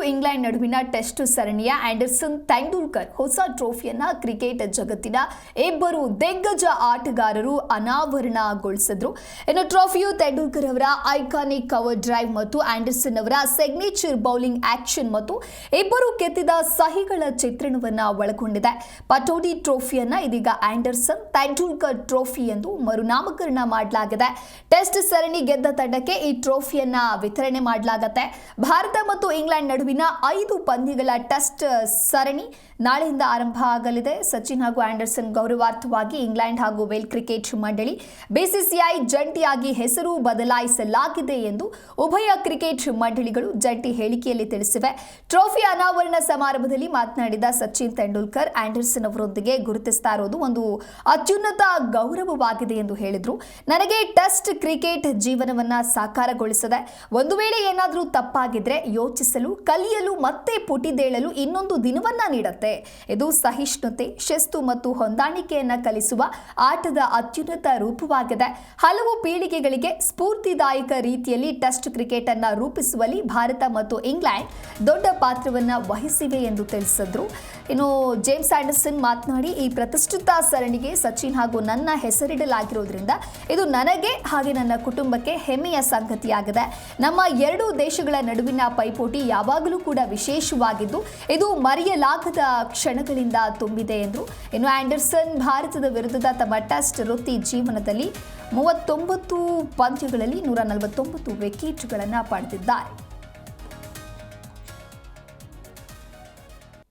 England ನಡುವಿನ test ಸರಣಿಯ Anderson Tendulkar ಹೊಸ ಟ್ರೋಫಿಯನ್ನ ಕ್ರಿಕೆಟ್ ಜಗತ್ತಿನ ಇಬ್ಬರು ದಿಗ್ಗಜ ಆಟಗಾರರು ಅನಾವರಣಗೊಳಿಸಿದ್ರು. ಇನ್ನು ಟ್ರೋಫಿಯು ತೆಂಡೂಲ್ಕರ್ ಅವರ ಐಕಾನಿಕ್ ಕವರ್ ಡ್ರೈವ್ ಮತ್ತು ಆಂಡರ್ಸನ್ ಅವರ ಸಿಗ್ನೇಚರ್ ಬೌಲಿಂಗ್ ಆಕ್ಷನ್ ಮತ್ತು ಇಬ್ಬರು ಕೆತ್ತಿದ ಸಹಿಗಳ ಚಿತ್ರಣವನ್ನ ಒಳಗೊಂಡಿದೆ. ಪಟೌಡಿ ಟ್ರೋಫಿಯನ್ನ ಇದೀಗ ಆಂಡರ್ಸನ್ ತೆಂಡೂಲ್ಕರ್ ಟ್ರೋಫಿ ಎಂದು ಮರುನಾಮಕರಣ ಮಾಡಲಾಗಿದೆ. ಟೆಸ್ಟ್ ಸರಣಿ ಗೆದ್ದ ತಂಡಕ್ಕೆ ಈ ಟ್ರೋಫಿಯನ್ನ ವಿತರಣೆ ಮಾಡಲಾಗುತ್ತೆ. ಭಾರತ ಮತ್ತು ಇಂಗ್ಲೆಂಡ್ ನಡುವಿನ 5 ಪಂದ್ಯಗಳ ಟೆಸ್ಟ್ ಸರಣಿ ನಾಳೆಯಿಂದ ಆರಂಭ ಆಗಲಿದೆ. ಸಚಿನ್ ಹಾಗೂ ಆಂಡರ್ಸನ್ ಗೌರವಾರ್ಥವಾಗಿ ಇಂಗ್ಲೆಂಡ್ ಹಾಗೂ ವೇಲ್ ಕ್ರಿಕೆಟ್ ಮಂಡಳಿ ಬಿಸಿಸಿಐ ಜಂಟಿಯಾಗಿ ಹೆಸರು ಬದಲಾಯಿಸಲಾಗಿದೆ ಎಂದು ಉಭಯ ಕ್ರಿಕೆಟ್ ಮಂಡಳಿಗಳು ಜಂಟಿ ಹೇಳಿಕೆಯಲ್ಲಿ ತಿಳಿಸಿವೆ. ಟ್ರೋಫಿ ಅನಾವರಣ ಸಮಾರಂಭದಲ್ಲಿ ಮಾತನಾಡಿದ ಸಚಿನ್ ತೆಂಡೂಲ್ಕರ್, ಆಂಡರ್ಸನ್ ಅವರೊಂದಿಗೆ ಗುರುತಿಸ್ತಾ ಇರೋದು ಒಂದು ಅತ್ಯುನ್ನತ ಗೌರವವಾಗಿದೆ ಎಂದು ಹೇಳಿದ್ರು. ನನಗೆ ಟೆಸ್ಟ್ ಕ್ರಿಕೆಟ್ ಜೀವನವನ್ನ ಸಾಕಾರಗೊಳಿಸಿದೆ. ಒಂದು ವೇಳೆ ಏನಾದರೂ ತಪ್ಪಾಗಿದ್ರೆ ಯೋಚಿಸಲು, ಕಲಿಯಲು ಮತ್ತೆ ಪುಟಿದೇಳಲು ಇನ್ನೊಂದು ದಿನವನ್ನ ನೀಡುತ್ತೆ. ಇದು ಸಹಿಷ್ಣುತೆ, ಶಿಸ್ತು ಮತ್ತು ಹೊಂದಾಣಿಕೆಯನ್ನ ಕಲಿಸುವ ಆಟದ ಅತ್ಯುನ್ನತ ರೂಪವಾಗಿದೆ. ಹಲವು ಪೀಳಿಗೆಗಳಿಗೆ ಸ್ಫೂರ್ತಿದಾಯಕ ರೀತಿಯಲ್ಲಿ ಟೆಸ್ಟ್ ಕ್ರಿಕೆಟ್ ಅನ್ನ ರೂಪಿಸುವಲ್ಲಿ ಭಾರತ ಮತ್ತು ಇಂಗ್ಲೆಂಡ್ ದೊಡ್ಡ ಪಾತ್ರವನ್ನ ವಹಿಸಿವೆ ಎಂದು ತಿಳಿಸಿದ್ರು. ಇನ್ನು ಜೇಮ್ಸ್ ಆಂಡರ್ಸನ್ ಮಾತನಾಡಿ, ಈ ಪ್ರತಿಷ್ಠಿತ ಸರಣಿಗೆ ಸಚಿನ್ ಹಾಗೂ ನನ್ನ ಹೆಸರಿಡಲಾಗಿರೋದ್ರಿಂದ ಇದು ನನಗೆ ಹಾಗೆ ನನ್ನ ಕುಟುಂಬಕ್ಕೆ ಹೆಮ್ಮೆಯ ಸಂಗತಿಯಾಗಿದೆ. ನಮ್ಮ ಎರಡೂ ದೇಶಗಳ ನಡುವಿನ ಪೈಪೋಟಿ ಯಾವಾಗಲೂ ಕೂಡ ವಿಶೇಷವಾಗಿದ್ದು ಇದು ಮರೆಯಲಾಗದ ಕ್ಷಣಗಳಿಂದ ತುಂಬಿದೆ ಎಂದರು. ಇನ್ನು ಆಂಡರ್ಸನ್ ಭಾರತದ ವಿರುದ್ಧದ ತಮ್ಮ ಟೆಸ್ಟ್ ವೃತ್ತಿ ಜೀವನದಲ್ಲಿ 39 ಪಂದ್ಯಗಳಲ್ಲಿ 149 ವಿಕೆಟ್ಗಳನ್ನು ಪಡೆದಿದ್ದಾರೆ.